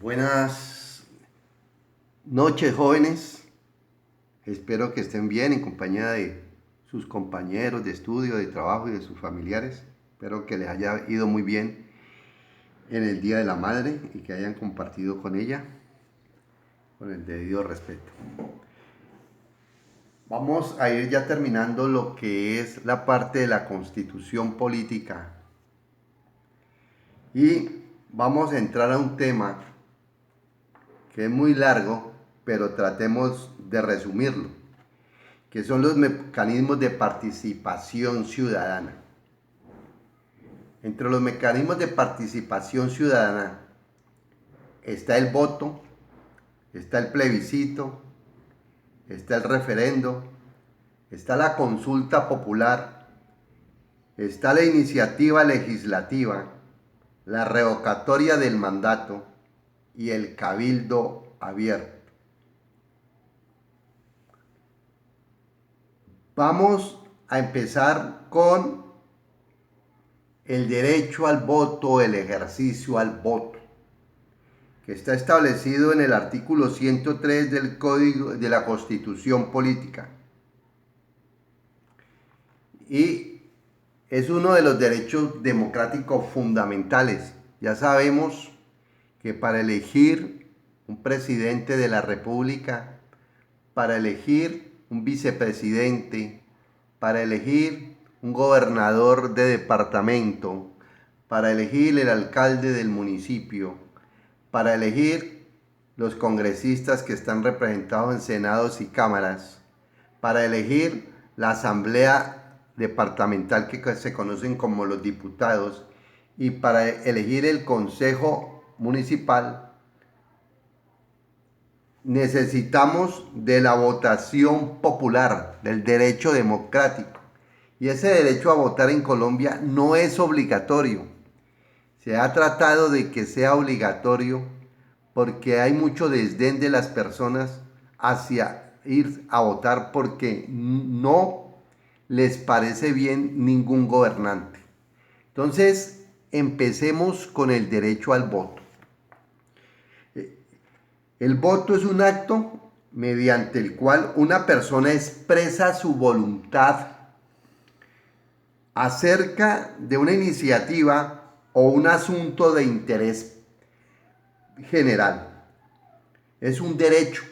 Buenas noches, jóvenes. Espero que estén bien en compañía de sus compañeros de estudio, de trabajo y de sus familiares. Espero que les haya ido muy bien en el Día de la Madre y que hayan compartido con ella con el debido respeto. Vamos a ir ya terminando lo que es la parte de la constitución política y vamos a entrar a un tema que es muy largo, pero tratemos de resumirlo, que son los mecanismos de participación ciudadana. Entre los mecanismos de participación ciudadana está el voto, está el plebiscito, está el referendo, está la consulta popular, está la iniciativa legislativa, la revocatoria del mandato y el cabildo abierto. Vamos a empezar con el derecho al voto, el ejercicio al voto, que está establecido en el artículo 103 del Código de la Constitución Política. Y es uno de los derechos democráticos fundamentales. Ya sabemos que para elegir un presidente de la República, para elegir un vicepresidente, para elegir un gobernador de departamento, para elegir el alcalde del municipio, para elegir los congresistas que están representados en senados y cámaras, para elegir la asamblea departamental que se conocen como los diputados y para elegir el consejo municipal, necesitamos de la votación popular, del derecho democrático. Y ese derecho a votar en Colombia no es obligatorio. Se ha tratado de que sea obligatorio porque hay mucho desdén de las personas hacia ir a votar porque no les parece bien ningún gobernante. Entonces, empecemos con el derecho al voto. El voto es un acto mediante el cual una persona expresa su voluntad acerca de una iniciativa o un asunto de interés general. Es un derecho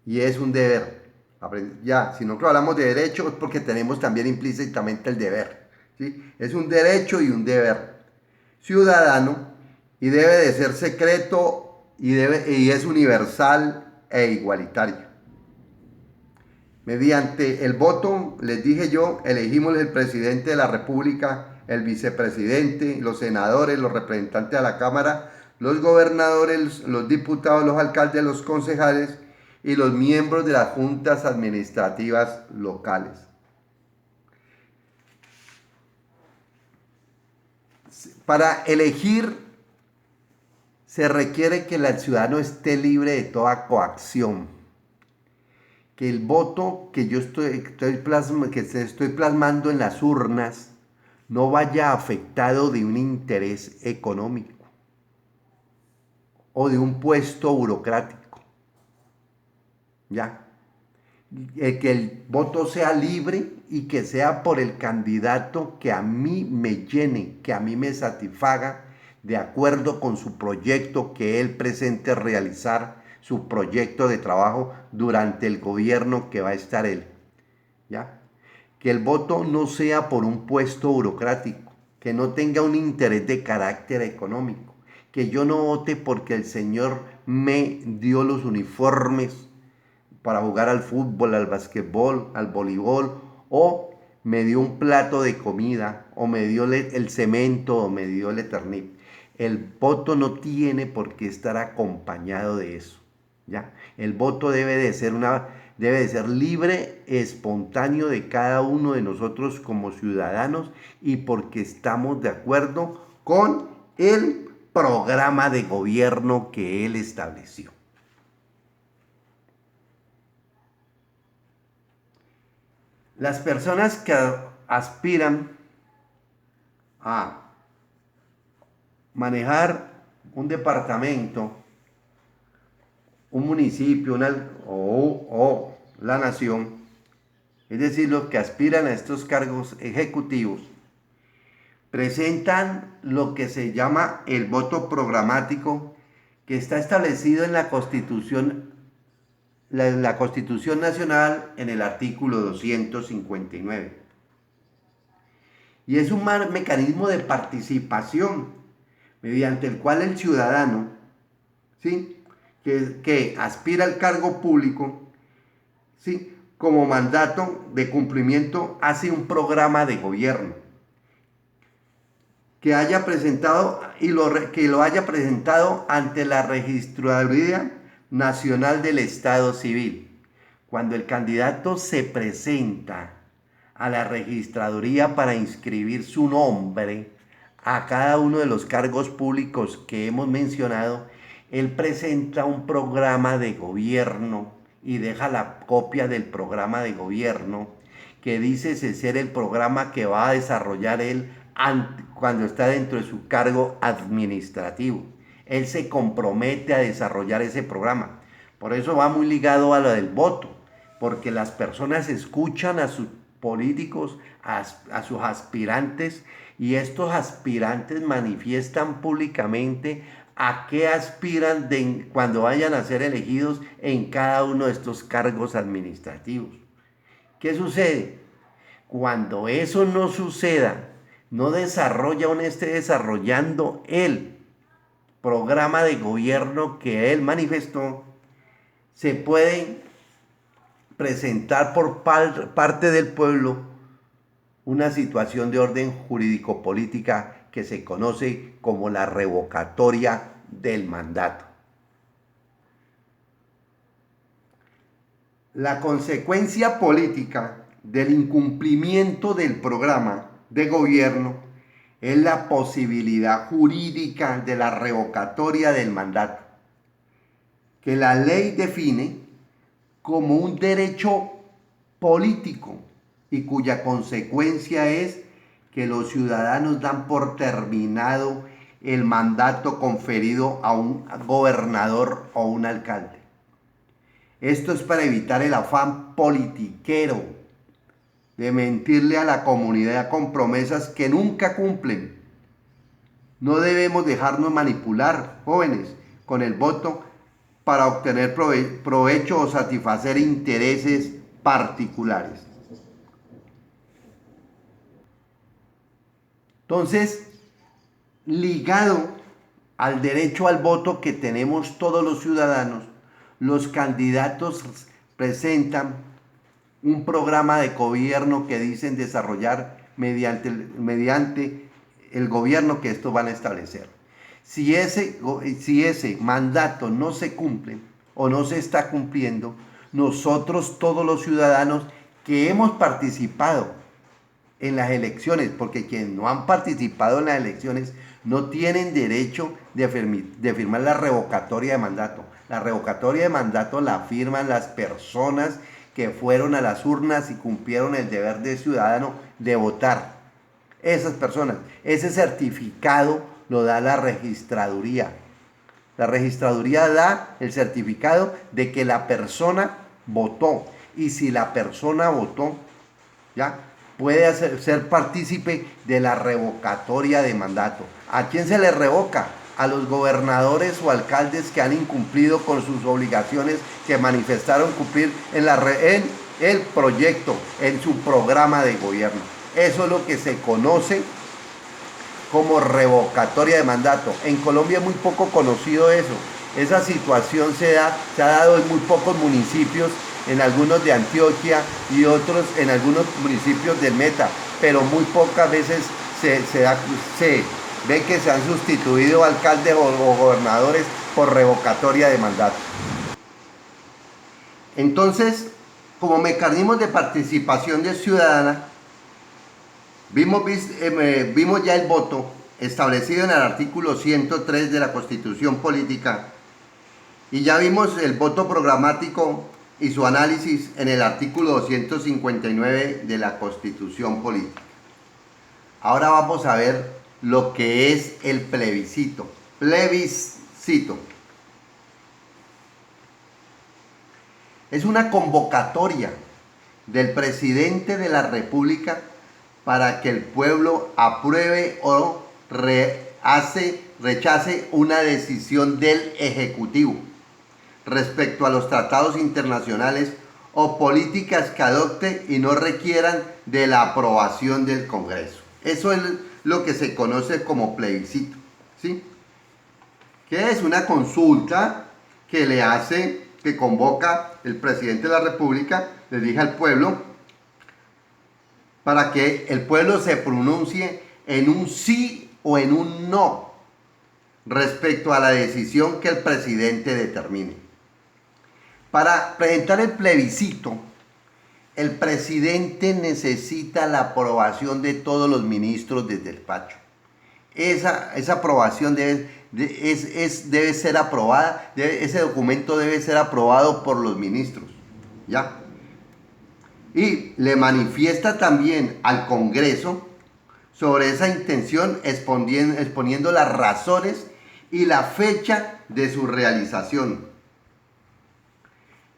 y es un deber. Ya, si nosotros hablamos de derecho es porque tenemos también implícitamente el deber, ¿sí? Es un derecho y un deber ciudadano y debe de ser secreto y es universal e igualitario. Mediante el voto, les dije yo, elegimos el presidente de la República, el vicepresidente, los senadores, los representantes de la Cámara, los gobernadores, los diputados, los alcaldes, los concejales y los miembros de las juntas administrativas locales. Para elegir se requiere que el ciudadano esté libre de toda coacción, que el voto que yo estoy plasmando en las urnas no vaya afectado de un interés económico o de un puesto burocrático. ¿Ya? Que el voto sea libre y que sea por el candidato que a mí me llene, que a mí me satisfaga de acuerdo con su proyecto que él presente realizar, su proyecto de trabajo durante el gobierno que va a estar él. ¿Ya? Que el voto no sea por un puesto burocrático, que no tenga un interés de carácter económico, que yo no vote porque el señor me dio los uniformes para jugar al fútbol, al basquetbol, al voleibol, o me dio un plato de comida, o me dio el cemento, o me dio el Eternit. El voto no tiene por qué estar acompañado de eso, ¿ya? El voto debe de ser libre, espontáneo de cada uno de nosotros como ciudadanos y porque estamos de acuerdo con el programa de gobierno que él estableció. Las personas que aspiran a manejar un departamento, un municipio o la nación, es decir, los que aspiran a estos cargos ejecutivos, presentan lo que se llama el voto programático, que está establecido en la Constitución, la Constitución Nacional en el artículo 259. Y es un mecanismo de participación mediante el cual el ciudadano, ¿sí?, que aspira al cargo público, ¿sí?, como mandato de cumplimiento, hace un programa de gobierno que haya presentado que lo haya presentado ante la Registraduría Nacional del Estado Civil. Cuando el candidato se presenta a la registraduría para inscribir su nombre a cada uno de los cargos públicos que hemos mencionado, él presenta un programa de gobierno y deja la copia del programa de gobierno que dice ser el programa que va a desarrollar él cuando está dentro de su cargo administrativo. Él se compromete a desarrollar ese programa. Por eso va muy ligado a lo del voto, porque las personas escuchan a sus políticos, a sus aspirantes, y estos aspirantes manifiestan públicamente a qué aspiran cuando vayan a ser elegidos en cada uno de estos cargos administrativos. ¿Qué sucede? Cuando eso no suceda, no desarrolla o no esté desarrollando el programa de gobierno que él manifestó, se puede presentar por parte del pueblo una situación de orden jurídico-política que se conoce como la revocatoria del mandato. La consecuencia política del incumplimiento del programa de gobierno es la posibilidad jurídica de la revocatoria del mandato, que la ley define como un derecho político y cuya consecuencia es que los ciudadanos dan por terminado el mandato conferido a un gobernador o un alcalde. Esto es para evitar el afán politiquero de mentirle a la comunidad con promesas que nunca cumplen. No debemos dejarnos manipular, jóvenes, con el voto para obtener provecho o satisfacer intereses particulares. Entonces, ligado al derecho al voto que tenemos todos los ciudadanos, los candidatos presentan un programa de gobierno que dicen desarrollar mediante el gobierno que estos van a establecer. Si ese mandato no se cumple o no se está cumpliendo, nosotros todos los ciudadanos que hemos participado en las elecciones, porque quienes no han participado en las elecciones no tienen derecho de firmar la revocatoria de mandato. La revocatoria de mandato la firman las personas que fueron a las urnas y cumplieron el deber de ciudadano de votar. Esas personas, ese certificado lo da la registraduría. La registraduría da el certificado de que la persona votó. Y si la persona votó, ¿ya?, puede ser partícipe de la revocatoria de mandato. ¿A quién se le revoca? A los gobernadores o alcaldes que han incumplido con sus obligaciones que manifestaron cumplir en el proyecto, en su programa de gobierno. Eso es lo que se conoce como revocatoria de mandato. En Colombia es muy poco conocido eso. Esa situación se ha dado en muy pocos municipios, en algunos de Antioquia y otros en algunos municipios del Meta, pero muy pocas veces se ve que se han sustituido alcaldes o gobernadores por revocatoria de mandato. Entonces, como mecanismos de participación ciudadana, vimos ya el voto establecido en el artículo 103 de la Constitución Política, y ya vimos el voto programático y su análisis en el artículo 259 de la Constitución Política. Ahora vamos a ver lo que es el plebiscito. plebiscito. Es una convocatoria del presidente de la República para que el pueblo apruebe o rechace una decisión del Ejecutivo respecto a los tratados internacionales o políticas que adopte y no requieran de la aprobación del Congreso. Eso es lo que se conoce como plebiscito, ¿sí? Que es una consulta que convoca el presidente de la República, le dice al pueblo, para que el pueblo se pronuncie en un sí o en un no respecto a la decisión que el presidente determine. Para presentar el plebiscito, el presidente necesita la aprobación de todos los ministros del despacho. Esa aprobación debe ser aprobada, ese documento debe ser aprobado por los ministros, ¿ya? Y le manifiesta también al Congreso sobre esa intención, exponiendo las razones y la fecha de su realización.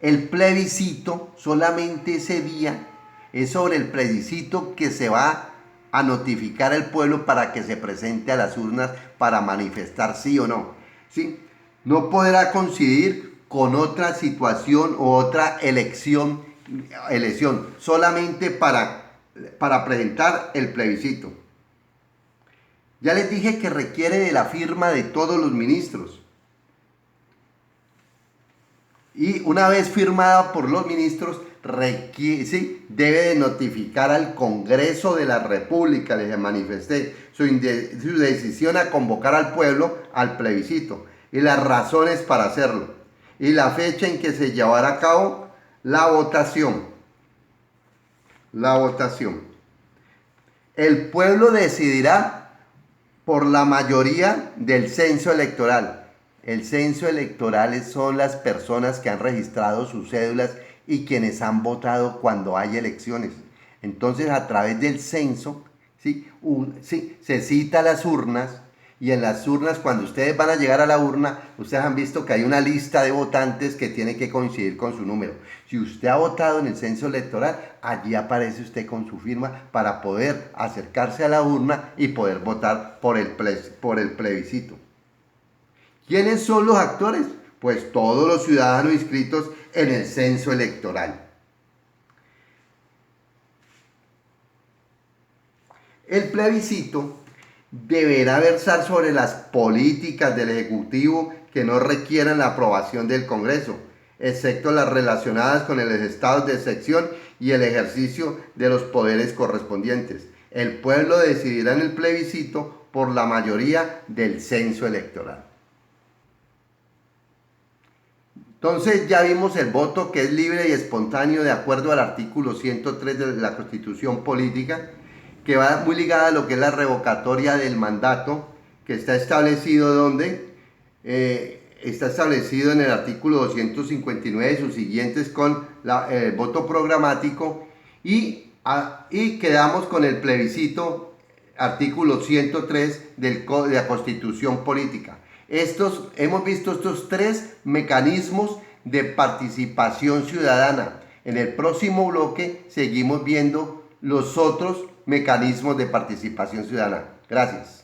El plebiscito, solamente ese día, es sobre el plebiscito que se va a notificar al pueblo para que se presente a las urnas para manifestar sí o no, ¿sí? No podrá coincidir con otra situación o otra elección, solamente para presentar el plebiscito. Ya les dije que requiere de la firma de todos los ministros. Y una vez firmada por los ministros, debe de notificar al Congreso de la República, les manifesté, su decisión a convocar al pueblo al plebiscito y las razones para hacerlo y la fecha en que se llevará a cabo la votación. El pueblo decidirá por la mayoría del censo electoral. El censo electoral son las personas que han registrado sus cédulas y quienes han votado cuando hay elecciones. Entonces, a través del censo, se cita las urnas, y en las urnas, cuando ustedes van a llegar a la urna, ustedes han visto que hay una lista de votantes que tiene que coincidir con su número. Si usted ha votado en el censo electoral, allí aparece usted con su firma para poder acercarse a la urna y poder votar por el plebiscito. ¿Quiénes son los actores? Pues todos los ciudadanos inscritos en el censo electoral. El plebiscito deberá versar sobre las políticas del Ejecutivo que no requieran la aprobación del Congreso, excepto las relacionadas con los estados de excepción y el ejercicio de los poderes correspondientes. El pueblo decidirá en el plebiscito por la mayoría del censo electoral. Entonces ya vimos el voto, que es libre y espontáneo de acuerdo al artículo 103 de la Constitución Política, que va muy ligada a lo que es la revocatoria del mandato, que está establecido está establecido en el artículo 259 y sus siguientes con el voto programático, y quedamos con el plebiscito, artículo 103 de la Constitución Política. Hemos visto estos tres mecanismos de participación ciudadana. En el próximo bloque seguimos viendo los otros mecanismos de participación ciudadana. Gracias.